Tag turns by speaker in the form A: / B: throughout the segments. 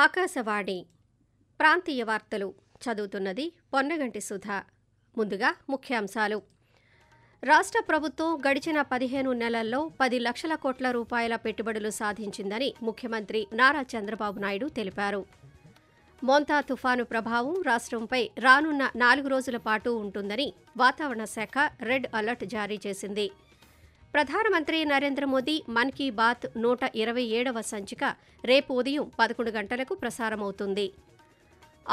A: ఆకాశవాణి ప్రాంతీయ వార్తలు చదువుతున్నది పొన్నగంటి సుధా. ముందుగా ముఖ్యాంశాలు. రాష్ట్ర ప్రభుత్వం గడిచిన 15 నెలల్లో 10 లక్షల కోట్ల రూపాయల పెట్టుబడులు సాధించిందని ముఖ్యమంత్రి నారా చంద్రబాబు నాయుడు తెలిపారు. మోంతా తుఫాను ప్రభావం రాష్ట్రంపై రానున్న 4 రోజుల పాటు ఉంటుందని వాతావరణ శాఖ రెడ్ అలర్ట్ జారీ చేసింది. ప్రధానమంత్రి నరేంద్ర మోదీ మన్ కీ బాత్ 127వ సంచిక రేపు ఉదయం 11 గంటలకు ప్రసారమవుతుంది.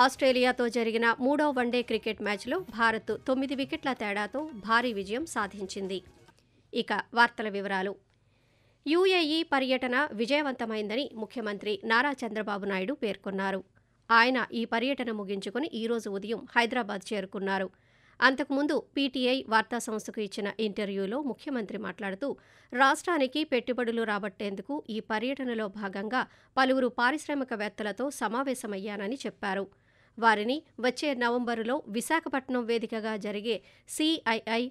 A: ఆస్ట్రేలియాతో జరిగిన 3వ వన్డే క్రికెట్ మ్యాచ్లో భారత్ 9 వికెట్ల తేడాతో భారీ విజయం సాధించింది. ఇక వార్తల వివరాలు. యుఏఈ పర్యటన విజయవంతమైందని ముఖ్యమంత్రి నారా చంద్రబాబు నాయుడు పేర్కొన్నారు. ఆయన ఈ పర్యటన ముగించుకుని ఈరోజు ఉదయం హైదరాబాద్ చేరుకున్నారు. అంతకుముందు పీటీఐ వార్తా సంస్థకు ఇచ్చిన ఇంటర్వ్యూలో ముఖ్యమంత్రి మాట్లాడుతూ, రాష్ట్రానికి పెట్టుబడులు రాబట్టేందుకు ఈ పర్యటనలో భాగంగా పలువురు పారిశ్రామికవేత్తలతో సమావేశమయ్యానని చెప్పారు. వారిని వచ్చే నవంబరులో విశాఖపట్నం వేదికగా జరిగే సిఐఐ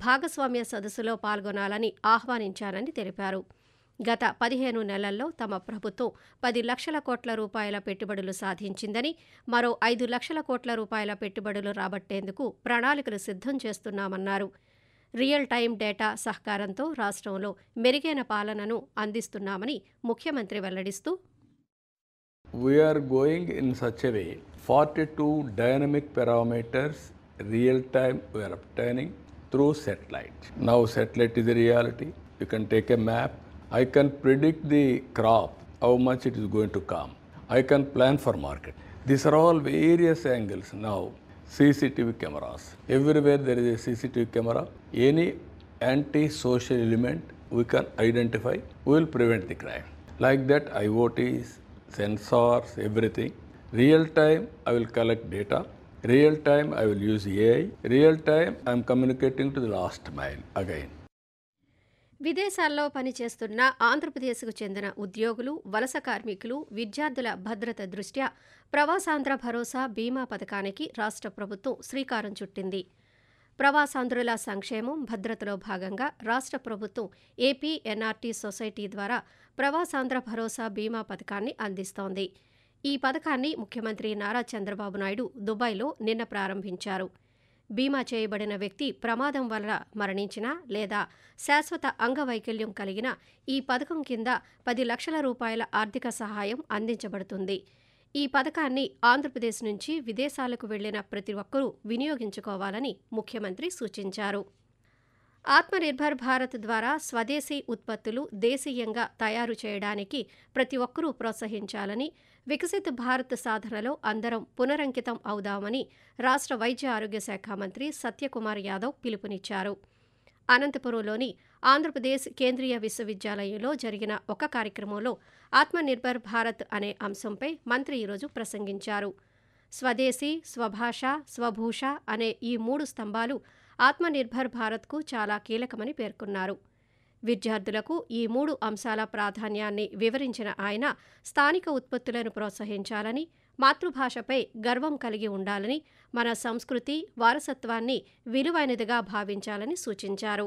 A: భాగస్వామ్య సదస్సులో పాల్గొనాలని ఆహ్వానించానని తెలిపారు. గత 15 నెలల్లో తమ ప్రభుత్వం 10 లక్షల కోట్ల రూపాయల పెట్టుబడులు సాధించిందని, మరో 5 లక్షల కోట్ల రూపాయల పెట్టుబడులు రాబట్టేందుకు ప్రణాళికలు సిద్ధం చేస్తున్నామన్నారు. రియల్ టైం డేటా సహకారంతో రాష్ట్రంలో మెరుగైన పాలనను అందిస్తున్నామని ముఖ్యమంత్రి వెల్లడిస్తూ,
B: We are going in such a way, 42 dynamic parameters real time we are obtaining through satellite. Now satellite is a reality. You can take a map. I can predict the crop, how much it is going to come. I can plan for market. These are all various angles. Now CCTV cameras. Everywhere there is a CCTV camera. Any anti-social element we can identify, we will prevent the crime. Like that, IoTs, sensors, everything. Real time, I will collect data. Real time, I will use AI. Real time, I am communicating to the last mile again.
A: విదేశాల్లో పనిచేస్తున్న ఆంధ్రప్రదేశ్కు చెందిన ఉద్యోగులు, వలస కార్మికులు, విద్యార్థుల భద్రత దృష్ట్యా ప్రవాసాంధ్ర భరోసా బీమా పథకానికి రాష్ట్ర ప్రభుత్వం శ్రీకారం చుట్టింది. ప్రవాసాంధ్రుల సంక్షేమం, భద్రతలో భాగంగా రాష్ట్ర ప్రభుత్వం ఏపీ ఎన్ఆర్టీ సొసైటీ ద్వారా ప్రవాసాంధ్ర భరోసా బీమా పథకాన్ని అందిస్తోంది. ఈ పథకాన్ని ముఖ్యమంత్రి నారా చంద్రబాబు నాయుడు దుబాయ్లో నిన్న ప్రారంభించారు. బీమా చేయబడిన వ్యక్తి ప్రమాదం వల్ల మరణించినా లేదా శాశ్వత అంగవైకల్యం కలిగిన ఈ పథకం కింద 10 లక్షల రూపాయల ఆర్థిక సహాయం అందించబడుతుంది. ఈ పథకాన్ని ఆంధ్రప్రదేశ్ నుంచి విదేశాలకు వెళ్లిన ప్రతి ఒక్కరూ వినియోగించుకోవాలని ముఖ్యమంత్రి సూచించారు. ఆత్మనిర్భర్ భారత్ ద్వారా స్వదేశీ ఉత్పత్తులు దేశీయంగా తయారు చేయడానికి ప్రతి ఒక్కరూ ప్రోత్సహించాలని, వికసిత్ భారత్ సాధనలో అందరం పునరంకితం అవుదామని రాష్ట్ర వైద్య ఆరోగ్య శాఖ మంత్రి సత్యకుమార్ యాదవ్ పిలుపునిచ్చారు. అనంతపురంలోని ఆంధ్రప్రదేశ్ కేంద్రీయ విశ్వవిద్యాలయంలో జరిగిన ఒక కార్యక్రమంలో ఆత్మనిర్భర్ భారత్ అనే అంశంపై మంత్రి ఈరోజు ప్రసంగించారు. స్వదేశీ, స్వభాష, స్వభూష అనే ఈ 3 స్తంభాలు ఆత్మనిర్భర్ భారత్కు చాలా కీలకమని పేర్కొన్నారు. విద్యార్థులకు ఈ 3 అంశాల ప్రాధాన్యాన్ని వివరించిన ఆయన స్థానిక ఉత్పత్తులను ప్రోత్సహించాలని, మాతృభాషపై గర్వం కలిగి ఉండాలని, మన సంస్కృతి, వారసత్వాన్ని విలువైనదిగా భావించాలని సూచించారు.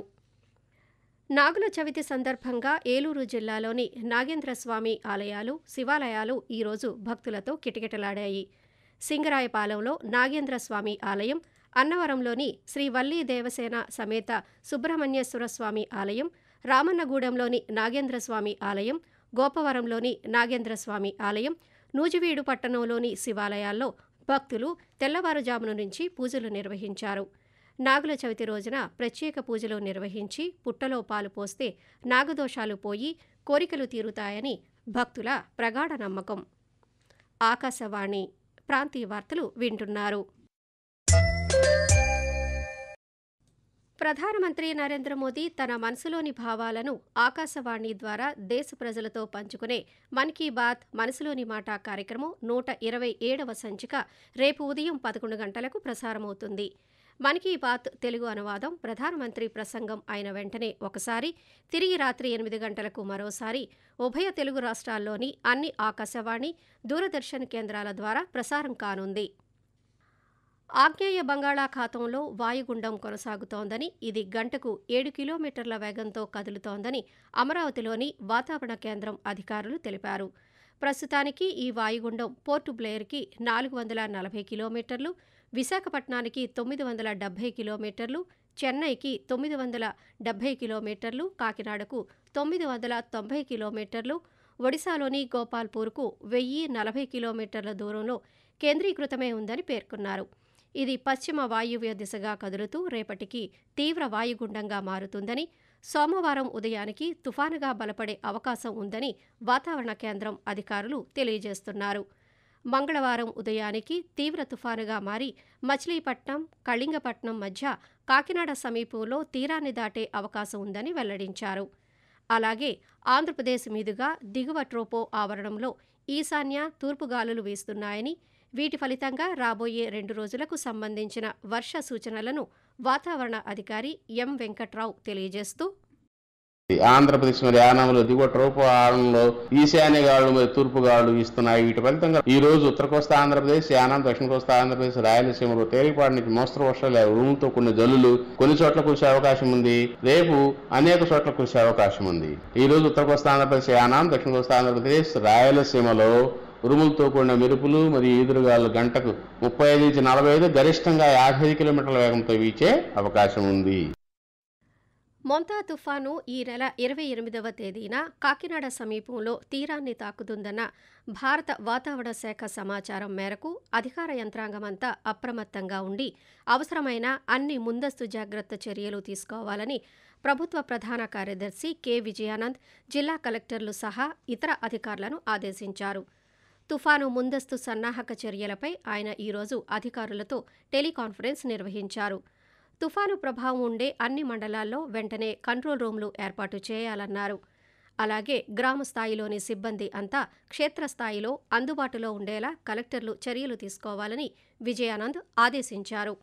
A: నాగుల చవితి సందర్భంగా ఏలూరు జిల్లాలోని నాగేంద్రస్వామి ఆలయాలు, శివాలయాలు ఈరోజు భక్తులతో కిటకిటలాడాయి. సింగరాయపాలెంలో నాగేంద్రస్వామి ఆలయం, అన్నవరంలోని శ్రీ వల్లీ దేవసేన సమేత సుబ్రహ్మణ్యేశ్వర స్వామి ఆలయం, రామన్నగూడెంలోని నాగేంద్రస్వామి ఆలయం, గోపవరంలోని నాగేంద్రస్వామి ఆలయం, నూజివీడు పట్టణంలోని శివాలయాల్లో భక్తులు తెల్లవారుజామున నుంచి పూజలు నిర్వహించారు. నాగుల చవితి రోజున ప్రత్యేక పూజలు నిర్వహించి పుట్టలో పాలు పోస్తే నాగదోషాలు పోయి కోరికలు తీరుతాయని భక్తుల ప్రగాఢ నమ్మకం. ఆకాశవాణి ప్రాంతీయ వార్తలు వింటున్నారు. ప్రధానమంత్రి నరేంద్ర మోదీ తన మనసులోని భావాలను ఆకాశవాణి ద్వారా దేశ ప్రజలతో పంచుకునే మన్ కీ బాత్ మనసులోని మాట కార్యక్రమం 127వ సంచిక రేపు ఉదయం 11 గంటలకు ప్రసారమవుతుంది. మన్ కీ బాత్ తెలుగు అనువాదం ప్రధానమంత్రి ప్రసంగం అయిన వెంటనే ఒకసారి, తిరిగి రాత్రి 8 గంటలకు మరోసారి ఉభయ తెలుగు రాష్ట్రాల్లోని అన్ని ఆకాశవాణి, దూరదర్శన్ కేంద్రాల ద్వారా ప్రసారం కానుంది. ఆగ్నేయ బంగాళాఖాతంలో వాయుగుండం కొనసాగుతోందని, ఇది గంటకు 7 కిలోమీటర్ల వేగంతో కదులుతోందని అమరావతిలోని వాతావరణ కేంద్రం అధికారులు తెలిపారు. ప్రస్తుతానికి ఈ వాయుగుండం పోర్టు బ్లెయిర్కి 440 కిలోమీటర్లు, విశాఖపట్నానికి 970 కిలోమీటర్లు, చెన్నైకి 970 కిలోమీటర్లు, కాకినాడకు 990 కిలోమీటర్లు, ఒడిశాలోని గోపాల్పూర్కు 1040 కిలోమీటర్ల దూరంలో కేంద్రీకృతమై ఉందని పేర్కొన్నారు. ఇది పశ్చిమ వాయువ్య దిశగా కదులుతూ రేపటికి తీవ్ర వాయుగుండంగా మారుతుందని, సోమవారం ఉదయానికి తుఫానుగా బలపడే అవకాశం ఉందని వాతావరణ కేంద్రం అధికారులు తెలియజేస్తున్నారు. మంగళవారం ఉదయానికి తీవ్ర తుఫానుగా మారి మచిలీపట్నం, కళింగపట్నం మధ్య కాకినాడ సమీపంలో తీరాన్ని దాటే అవకాశం ఉందని వెల్లడించారు. అలాగే ఆంధ్రప్రదేశ్ మీదుగా దిగువ ట్రోపో ఆవరణంలో ఈశాన్య తూర్పు గాలులు వీస్తున్నాయని, వీటి ఫలితంగా రాబోయే 2 రోజులకు సంబంధించిన వర్ష సూచనలను వాతావరణ అధికారి ఎం వెంకట్రావు తెలియజేస్తూ,
C: ఆంధ్రప్రదేశ్ మరి యానాంలో దిగువ ట్రోపో ఆవరణంలో ఈశాన్య గాలులు మరియు తూర్పు గాలులు వీస్తున్నాయి. వీటి ఫలితంగా ఈ రోజు ఉత్తర కోస్తా ఆంధ్రప్రదేశ్, యానాం, దక్షిణ కోస్తా ఆంధ్రప్రదేశ్, రాయలసీమలో తేలికపాటి నుంచి మోస్తరు వర్షాలు, ఉరుములతో కొన్ని జల్లులు కొన్ని చోట్ల కురిసే అవకాశం ఉంది. రేపు అనేక చోట్ల కురిసే అవకాశం ఉంది. ఈ రోజు ఉత్తర కోస్తా ఆంధ్రప్రదేశ్, యానాం, దక్షిణ కోస్తా ఆంధ్రప్రదేశ్, రాయలసీమలో ఉరుములతో కూడిన మెరుపులు మరియు ఈదురుగాలు గంటకు 35 నుంచి 45, గరిష్టంగా 55 కిలోమీటర్ల వేగంతో వీచే అవకాశం ఉంది.
A: మొంతా తుఫాను ఈ నెల 28వ తేదీన కాకినాడ సమీపంలో తీరాన్ని తాకుతుందన్న భారత వాతావరణ శాఖ సమాచారం మేరకు అధికార యంత్రాంగమంతా అప్రమత్తంగా ఉండి అవసరమైన అన్ని ముందస్తు జాగ్రత్త చర్యలు తీసుకోవాలని ప్రభుత్వ ప్రధాన కార్యదర్శి కె విజయానంద్ జిల్లా కలెక్టర్లు సహా ఇతర అధికారులను ఆదేశించారు. తుఫాను ముందస్తు సన్నాహక చర్యలపై ఆయన ఈరోజు అధికారులతో టెలికాన్ఫరెన్స్ నిర్వహించారు. తుఫాను ప్రభావం ఉండే అన్ని మండలాల్లో వెంటనే కంట్రోల్ రూమ్లు ఏర్పాటు చేయాలన్నారు. అలాగే గ్రామ స్థాయిలోని సిబ్బంది అంతా క్షేత్రస్థాయిలో అందుబాటులో ఉండేలా కలెక్టర్లు చర్యలు తీసుకోవాలని విజయానంద్ ఆదేశించారు.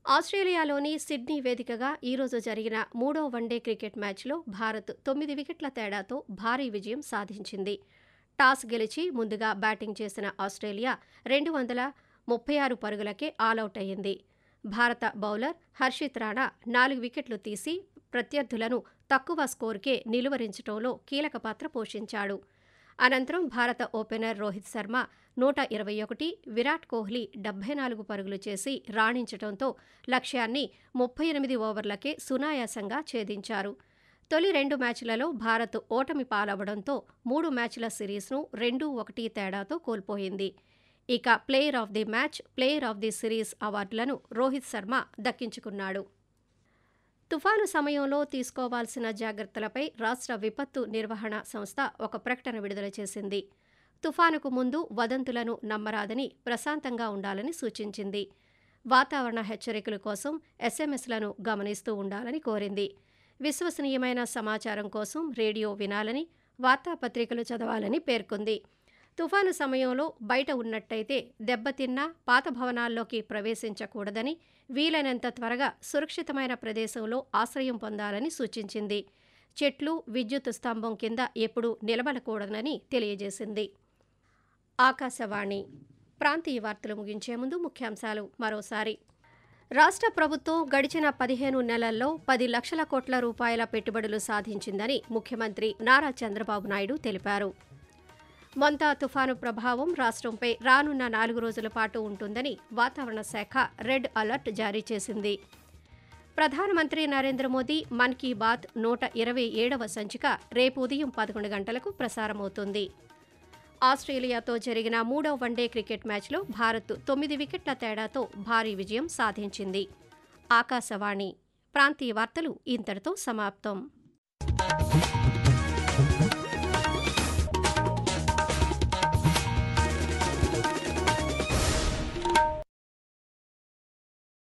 A: ఆస్ట్రేలియాలోని సిడ్నీ వేదికగా ఈరోజు జరిగిన 3వ వన్డే క్రికెట్ మ్యాచ్లో భారత్ 9 వికెట్ల తేడాతో భారీ విజయం సాధించింది. టాస్ గెలిచి ముందుగా బ్యాటింగ్ చేసిన ఆస్ట్రేలియా 236 పరుగులకే ఆలౌట్ అయ్యింది. భారత బౌలర్ హర్షిత్ రాణా 4 వికెట్లు తీసి ప్రత్యర్థులను తక్కువ స్కోరుకే నిలువరించడంలో కీలక పాత్ర పోషించాడు. అనంతరం భారత ఓపెనర్ రోహిత్ శర్మ 121, విరాట్ కోహ్లీ 74 పరుగులు చేసి రాణించడంతో లక్ష్యాన్ని 38 ఓవర్లకే సునాయాసంగా ఛేదించారు. తొలి 2 మ్యాచ్లలో భారత్ ఓటమి పాలవడంతో 3 మ్యాచ్ల సిరీస్ను 2-1 తేడాతో కోల్పోయింది. ఇక player of the match, player of the series అవార్డులను రోహిత్ శర్మ దక్కించుకున్నాడు. తుఫాను సమయంలో తీసుకోవాల్సిన జాగ్రత్తలపై రాష్ట్ర విపత్తు నిర్వహణ సంస్థ ఒక ప్రకటన విడుదల చేసింది. తుఫానుకు ముందు వదంతులను నమ్మరాదని, ప్రశాంతంగా ఉండాలని సూచించింది. వాతావరణ హెచ్చరికల కోసం ఎస్ఎంఎస్లను గమనిస్తూ ఉండాలని కోరింది. విశ్వసనీయమైన సమాచారం కోసం రేడియో వినాలని, వార్తాపత్రికలు చదవాలని పేర్కొంది. తుఫాను సమయంలో బయట ఉన్నట్టయితే దెబ్బతిన్న పాత భవనాల్లోకి ప్రవేశించకూడదని, వీలైనంత త్వరగా సురక్షితమైన ప్రదేశంలో ఆశ్రయం పొందాలని సూచించింది. చెట్లు, విద్యుత్ స్తంభం కింద ఎప్పుడూ నిలబడకూడదని తెలియజేసింది. ఆకాశవాణి ప్రాంతీయ వార్తలు ముగించే ముందు ముఖ్యాంశాలు మరోసారి. రాష్ట్ర ప్రభుత్వం గడిచిన 15 నెలల్లో 10 లక్షల కోట్ల రూపాయల పెట్టుబడులు సాధించిందని ముఖ్యమంత్రి నారా చంద్రబాబు నాయుడు తెలిపారు. మొంతా తుఫాను ప్రభావం రాష్ట్రంపై రానున్న 4 రోజుల పాటు ఉంటుందని వాతావరణ శాఖ రెడ్ అలర్ట్ జారీ చేసింది. ప్రధానమంత్రి నరేంద్ర మోదీ మన్ కీ బాత్ 127వ సంచిక రేపు ఉదయం 11 గంటలకు ప్రసారమవుతుంది. ఆస్ట్రేలియాతో జరిగిన 3వ వన్డే క్రికెట్ మ్యాచ్లో భారత్ 9 వికెట్ల తేడాతో భారీ విజయం సాధించింది. ఆకాశవాణి ప్రాంతీయ వార్తలు ఇంతటితో సమాప్తం.